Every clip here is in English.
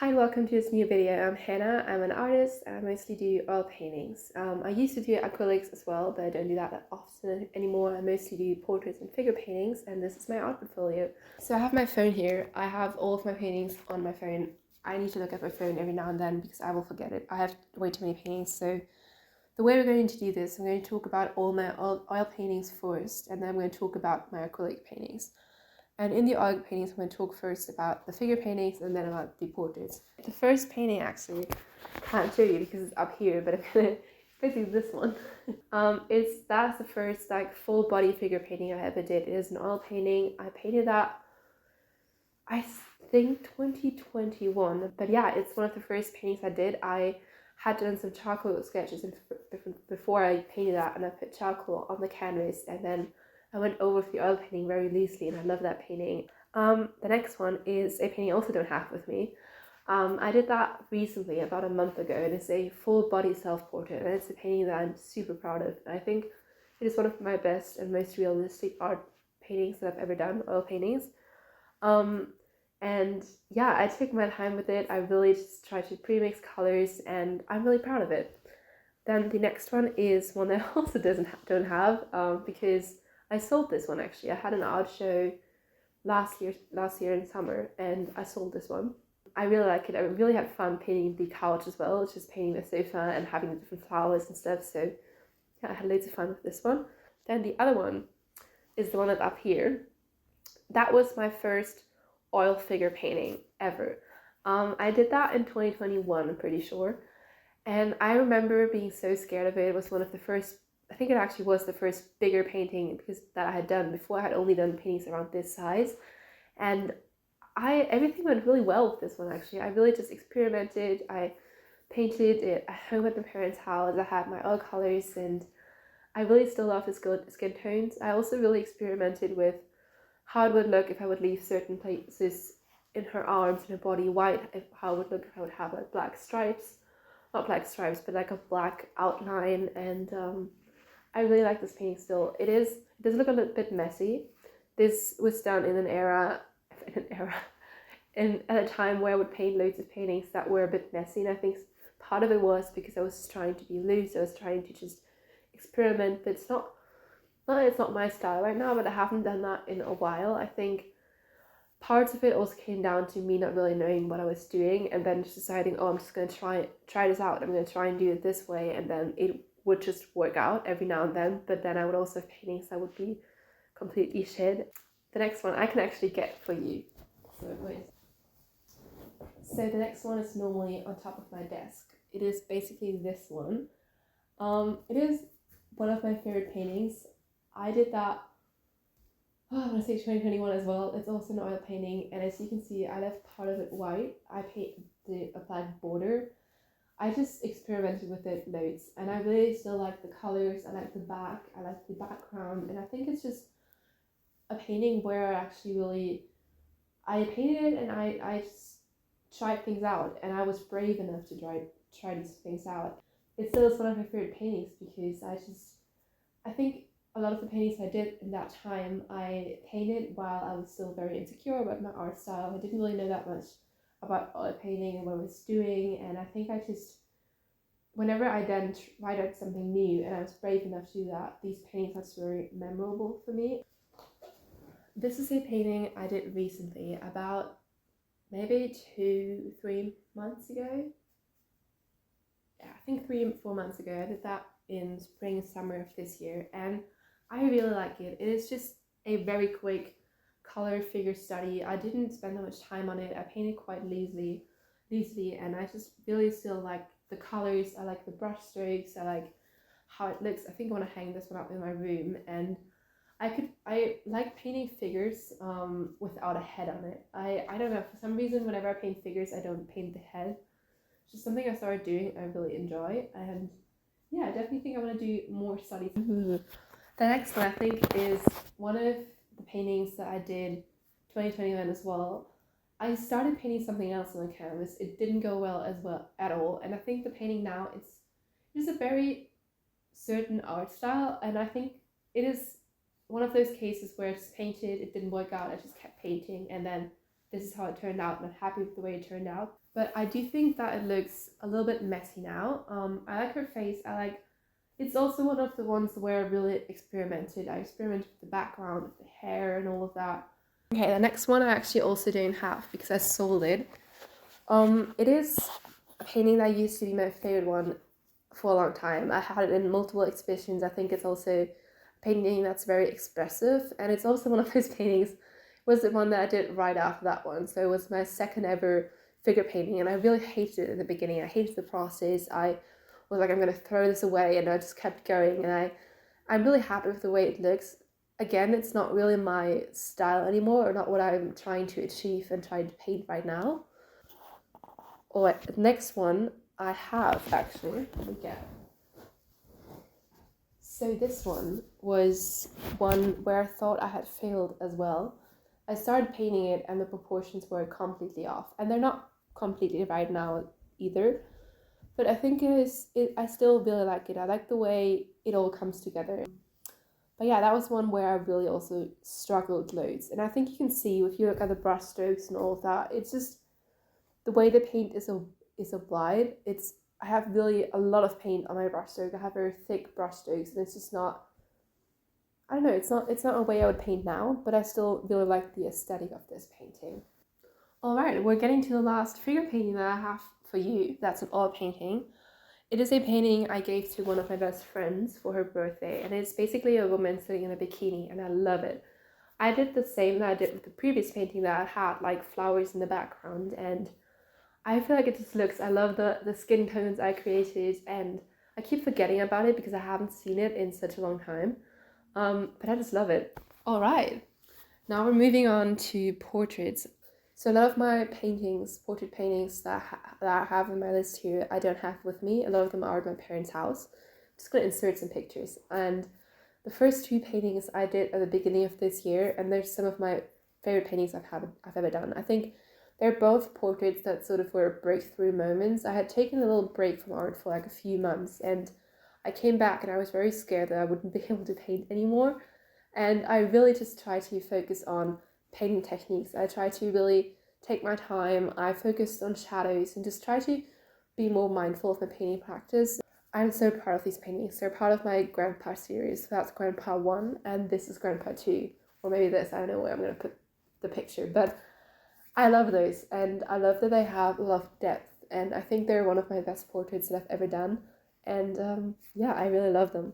Hi and welcome to this new video. I'm Hannah. I'm an artist and I mostly do oil paintings. I used to do acrylics as well, but I don't do that often anymore. I mostly do portraits and figure paintings, and this is my art portfolio. So I have my phone here. I have all of my paintings on my phone. I need to look at my phone every now and then because I will forget it. I have way too many paintings. So the way we're going to do this, I'm going to talk about all my oil paintings first, and then I'm going to talk about my acrylic paintings. And in the oil paintings, I'm going to talk first about the figure paintings and then about the portraits. The first painting, actually, I can't show you because it's up here, but it's basically this one. That's the first full body figure painting I ever did. It is an oil painting. I painted that, I think 2021. But yeah, it's one of the first paintings I did. I had done some charcoal sketches before I painted that, and I put charcoal on the canvas, and then I went over the oil painting very loosely, and I love that painting. The next one is a painting I also don't have with me. I did that recently, about a month ago, and it's a full body self-portrait, and it's a painting that I'm super proud of. I think it is one of my best and most realistic art paintings that I've ever done, oil paintings. And yeah, I took my time with it. I really just tried to pre-mix colors, and I'm really proud of it. Then the next one is one that I also don't have, because I sold this one actually. I had an art show last year in summer, and I sold this one. I really like it. I really had fun painting the couch as well, just painting the sofa and having the different flowers and stuff. So yeah, I had loads of fun with this one. Then the other one is the one that's up here. That was my first oil figure painting ever. I did that in 2021, I'm pretty sure. And I remember being so scared of it. It was one of the first, I think it actually was the first bigger painting that I had done. Before, I had only done paintings around this size, and everything went really well with this one actually. I really just experimented. I painted it at home at my parents' house. I had my oil colors, and I really still love the skin tones. I also really experimented with how it would look if I would leave certain places in her arms and her body white, how it would look if I would have like black stripes. Not black stripes, but like a black outline, and I really like this painting still. It does look a little bit messy. This was done in at a time where I would paint loads of paintings that were a bit messy, and I think part of it was because I was trying to be loose. I was trying to just experiment, but it's not my style right now, but I haven't done that in a while. I think parts of it also came down to me not really knowing what I was doing, and then just deciding, oh, I'm just going to try this out. I'm going to try and do it this way, and then it would just work out every now and then. But then I would also have paintings that would be completely shit. The next one I can actually get for you. So the next one is normally on top of my desk. It is basically this one. It is one of my favorite paintings. I did that, I'm going to say 2021 as well. It's also an oil painting, and as you can see, I left part of it white. I painted a black border. I just experimented with it loads, and I really still like the colors. I like the back, I like the background, and I think it's just a painting where I painted it, and I just tried things out, and I was brave enough to try these things out. It still is one of my favorite paintings because I think a lot of the paintings I did in that time, I painted while I was still very insecure about my art style. I didn't really know that much about oil painting and what I was doing, and I think whenever I then tried out something new and I was brave enough to do that, these paintings are very memorable for me. This is a painting I did recently, about maybe 2-3 months ago. Yeah, I think 3-4 months ago. I did that in spring and summer of this year, and I really like it. It is just a very quick color figure study. I didn't spend that much time on it. I painted quite loosely, and I just really still like the colors. I like the brush strokes. I like how it looks. I think I want to hang this one up in my room, and I like painting figures without a head on it. I don't know, for some reason whenever I paint figures I don't paint the head. It's just something I started doing I really enjoy, and yeah, I definitely think I want to do more studies. The next one I think is one of the paintings that I did 2021 as well. I started painting something else on the canvas. It didn't go well at all, and I think the painting now it's a very certain art style, and I think it is one of those cases where it's painted, it didn't work out, I just kept painting, and then this is how it turned out and I'm happy with the way it turned out. But I do think that it looks a little bit messy now. I like her face. It's also one of the ones where I really experimented. I experimented with the background, with the hair and all of that. Okay, the next one I actually also don't have because I sold it. It is a painting that used to be my favorite one for a long time. I had it in multiple exhibitions. I think it's also a painting that's very expressive, and it's also one of those paintings, was the one that I did right after that one. So it was my second ever figure painting, and I really hated it in the beginning. I hated the process. I was like, I'm gonna throw this away, and I just kept going, and I'm really happy with the way it looks. Again, it's not really my style anymore, or not what I'm trying to achieve and trying to paint right now. Alright, the next one I have actually, let me get. So this one was one where I thought I had failed as well. I started painting it and the proportions were completely off, and they're not completely right now either, but I think I still really like it. I like the way it all comes together. But yeah, that was one where I really also struggled loads, and I think you can see if you look at the brush strokes and all of that, it's just the way the paint is applied. I have really a lot of paint on my brush stroke. I have very thick brush strokes, and it's just not, I don't know, it's not a way I would paint now, but I still really like the aesthetic of this painting. Alright, we're getting to the last figure painting that I have for you. That's an oil painting. It is a painting I gave to one of my best friends for her birthday, and it's basically a woman sitting in a bikini, and I love it. I did the same that I did with the previous painting that I had, like flowers in the background, and I feel like it just looks, I love the skin tones I created, and I keep forgetting about it because I haven't seen it in such a long time, but I just love it. Alright, now we're moving on to portraits. So a lot of my paintings, portrait paintings that I have on my list here, I don't have with me. A lot of them are at my parents' house. I'm just going to insert some pictures. And the first two paintings I did at the beginning of this year, and they're some of my favorite paintings I've ever done. I think they're both portraits that sort of were breakthrough moments. I had taken a little break from art for like a few months, and I came back and I was very scared that I wouldn't be able to paint anymore. And I really just tried to focus on painting techniques. I try to really take my time. I focused on shadows and just try to be more mindful of my painting practice. I'm so proud of these paintings. They're part of my Grandpa series. So that's Grandpa 1 and this is Grandpa 2. Or maybe this, I don't know where I'm going to put the picture. But I love those, and I love that they have a lot of depth, and I think they're one of my best portraits that I've ever done. And yeah, I really love them.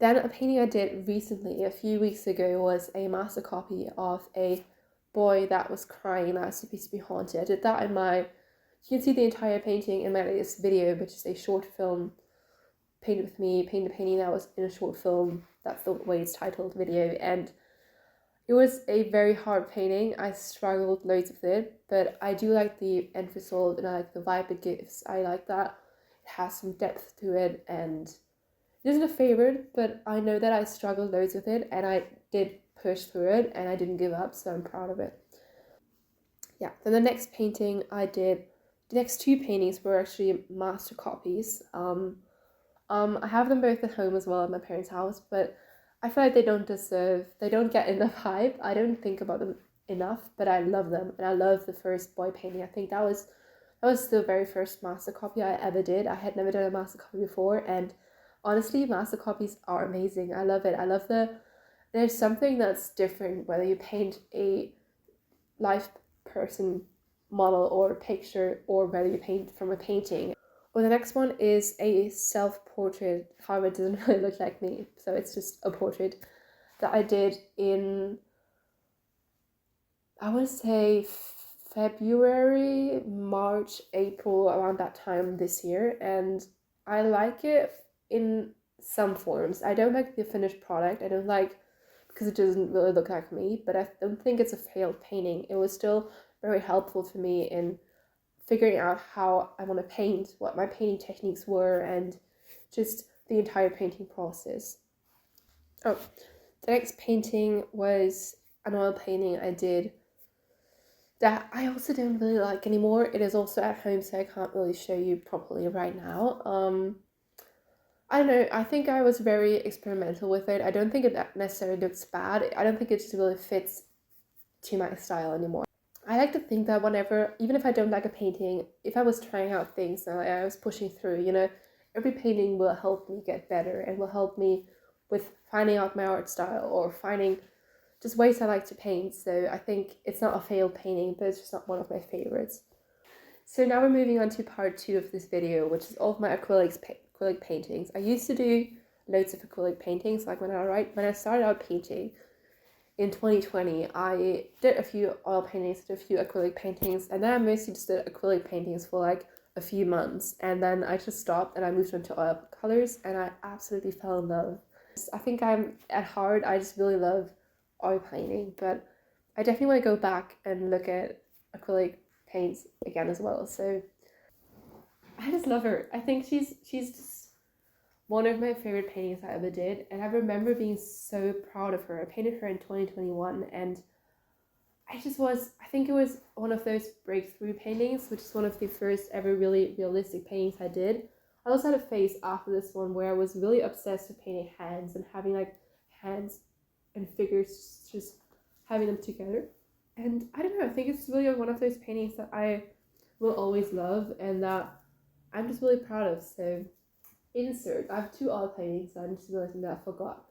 Then a painting I did recently, a few weeks ago, was a master copy of a boy that was crying that was supposed to be haunted. I did that in my, you can see the entire painting in my latest video, which is a short film, Painted with Me, painted a painting that was in a short film. That's the way it's titled, video. And it was a very hard painting. I struggled loads with it, but I do like the end result and I like the vibe it gives. I like that it has some depth to it, and it isn't a favorite, but I know that I struggled loads with it and I did push through it and I didn't give up, so I'm proud of it. Yeah, then the next painting I did, the next two paintings were actually master copies. I have them both at home as well at my parents' house, but I feel like they don't get enough hype. I don't think about them enough, but I love them, and I love the first boy painting. I think that was the very first master copy I ever did. I had never done a master copy before, and honestly, master copies are amazing. I love it. I love there's something that's different whether you paint a live person model or picture or whether you paint from a painting. Well, the next one is a self-portrait. However, it doesn't really look like me, so it's just a portrait that I did in, I would say, February, March, April, around that time this year, and I like it in some forms. I don't like the finished product. I don't like, because it doesn't really look like me, but I don't think it's a failed painting. It was still very helpful for me in figuring out how I want to paint, what my painting techniques were, and just the entire painting process. Oh, the next painting was an oil painting I did that I also don't really like anymore. It is also at home, so I can't really show you properly right now. I don't know, I think I was very experimental with it. I don't think it necessarily looks bad. I don't think it just really fits to my style anymore. I like to think that whenever, even if I don't like a painting, if I was trying out things and I was pushing through, every painting will help me get better and will help me with finding out my art style or finding just ways I like to paint. So I think it's not a failed painting, but it's just not one of my favorites. So now we're moving on to part 2 of this video, which is all of my acrylic paintings. I used to do loads of acrylic paintings, like when I started out painting in 2020, I did a few oil paintings, did a few acrylic paintings, and then I mostly just did acrylic paintings for like a few months, and then I just stopped and I moved on to oil colors, and I absolutely fell in love. I think I'm at heart, I just really love oil painting, but I definitely want to go back and look at acrylic paints again as well. So I just love her. I think she's just one of my favorite paintings I ever did, and I remember being so proud of her. I painted her in 2021, and I think it was one of those breakthrough paintings, which is one of the first ever really realistic paintings I did. I also had a phase after this one where I was really obsessed with painting hands and having like hands and figures, just having them together. And I don't know, I think it's really one of those paintings that I will always love and that I'm just really proud of. So insert, I have 2 oil paintings, I'm just realizing that I forgot.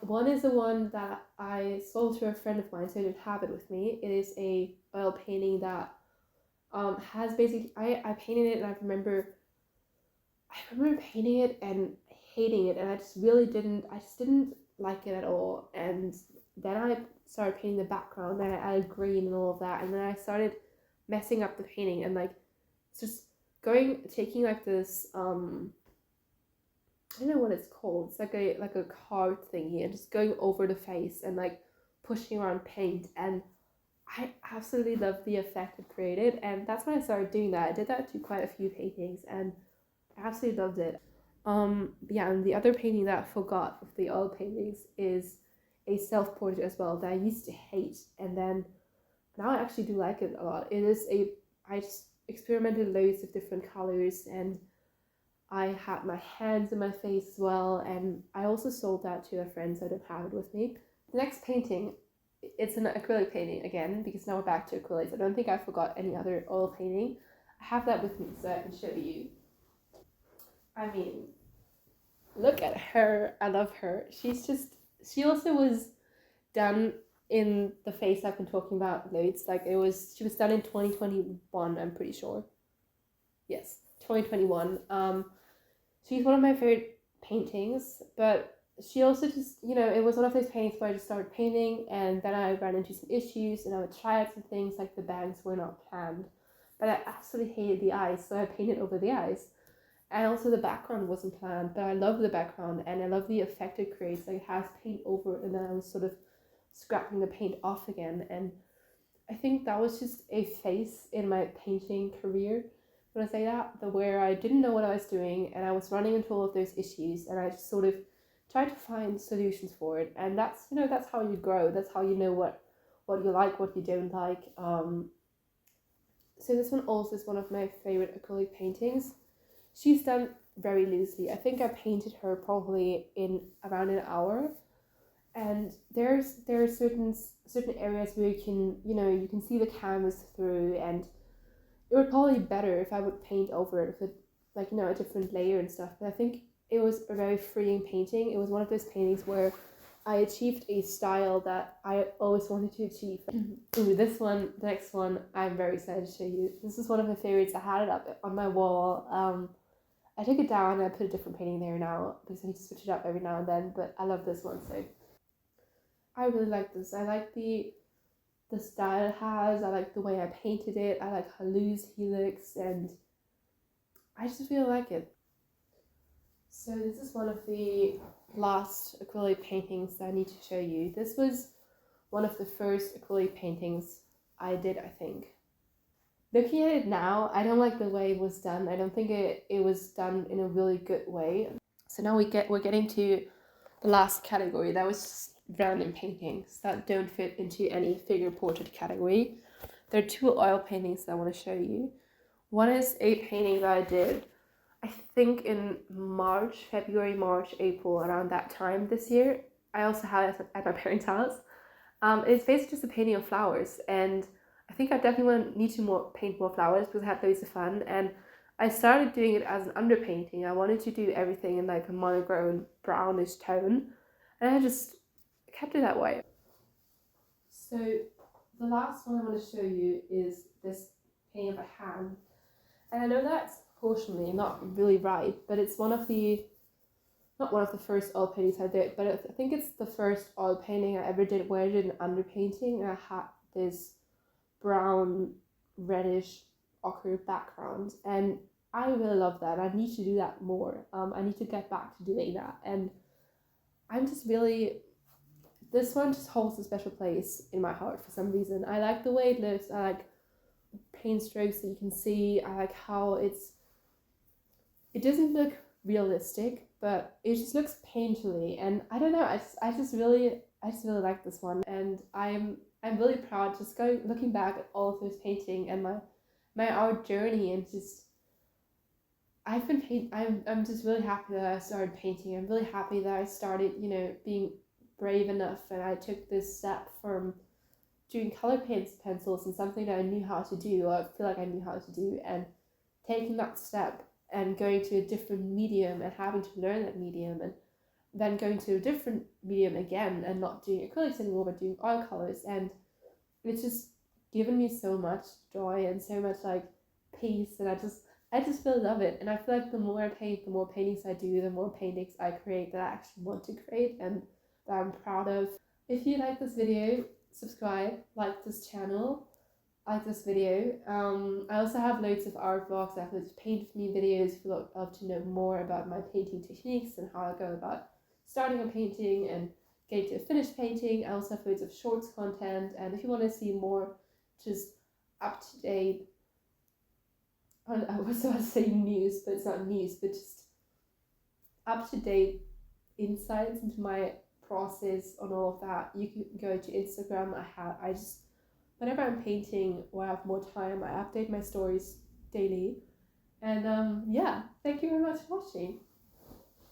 One is the one that I sold to a friend of mine, so I didn't have it with me. It is a oil painting that has basically, I painted it, and I remember painting it and hating it, and I just didn't like it at all. And then I started painting the background, and I added green and all of that, and then I started messing up the painting, and like it's just taking like this I don't know what it's called. It's like a card thingy, and just going over the face and like pushing around paint, and I absolutely loved the effect it created, and that's when I started doing that. I did that to quite a few paintings, and I absolutely loved it. Yeah, and the other painting that I forgot of the oil paintings is a self-portrait as well that I used to hate, and then now I actually do like it a lot. I just experimented loads of different colors, and I had my hands in my face as well, and I also sold that to a friend, so I don't have it with me. The next painting, it's an acrylic painting again, because now we're back to acrylics. I don't think I forgot any other oil painting. I have that with me so I can show you. I mean, look at her. I love her. She also was done in the face I've been talking about loads. She was done in 2021, I'm pretty sure. Yes, 2021. She's one of my favorite paintings, but she also just, it was one of those paintings where I just started painting, and then I ran into some issues, and I would try out some things, like the bangs were not planned, but I absolutely hated the eyes, so I painted over the eyes. And also the background wasn't planned, but I love the background, and I love the effect it creates. Like, it has paint over it, and then I was sort of scrapping the paint off again, and I think that was just a phase in my painting career, when I say that, where I didn't know what I was doing, and I was running into all of those issues, and I just sort of tried to find solutions for it. And that's how you grow. That's how you know what you like, what you don't like. So this one also is one of my favorite acrylic paintings. She's done very loosely. I think I painted her probably in around an hour, and there are certain areas where you can see the canvas through, and it would probably be better if I would paint over it with a different layer and stuff. But I think it was a very freeing painting. It was one of those paintings where I achieved a style that I always wanted to achieve. Ooh, the next one, I'm very excited to show you. This is one of my favorites. I had it up on my wall. I took it down and I put a different painting there now because I need to switch it up every now and then, but I love this one, so I really like this. I like the style it has, I like the way I painted it, I like how loose he looks, and I just really like it. So this is one of the last acrylic paintings that I need to show you. This was one of the first acrylic paintings I did, I think. Looking at it now, I don't like the way it was done. I don't think it was done in a really good way. So now we're getting to the last category. That was just random paintings that don't fit into any figure portrait category. There are 2 oil paintings that I want to show you. One is a painting that I did, I think in February, March, April, around that time this year. I also have it at my parents' house. It's basically just a painting of flowers, and I think I definitely need to paint more flowers because I had loads of fun. And I started doing it as an underpainting. I wanted to do everything in like a monochrome brownish tone, and I just kept it that way. So the last one I want to show you is this painting of a hand, and I know that's proportionally not really right, but it's not one of the first oil paintings I did, but I think it's the first oil painting I ever did where I did an underpainting, and I had this brown, reddish, ochre background, and I really love that. I need to do that more. I need to get back to doing that, and I'm just really, this one just holds a special place in my heart for some reason. I like the way it looks. I like paint strokes that you can see. I like how it doesn't look realistic, but it just looks painterly, and I don't know, I just really like this one, and I'm really proud just looking back at all of those painting and my art journey, and just I'm just really happy that I started painting. I'm really happy that I started, being brave enough, and I took this step from doing color pencils and something that I knew how to do, or I feel like I knew how to do, and taking that step and going to a different medium and having to learn that medium, and then going to a different medium again and not doing acrylics anymore but doing oil colors, and it's just given me so much joy and so much like peace, and I just really love it. And I feel like the more I paint, the more paintings I do, the more paintings I create that I actually want to create and that I'm proud of. If you like this video, subscribe, like this channel, like this video. I also have loads of art vlogs. I have loads of paint with me videos if you'd love to know more about my painting techniques and how I go about starting a painting and getting to a finished painting. I also have loads of shorts content, and if you want to see more just up to date, I was about to say news, but it's not news, but just up to date insights into my process on all of that, you can go to Instagram. Whenever I'm painting or I have more time, I update my stories daily. And yeah, thank you very much for watching.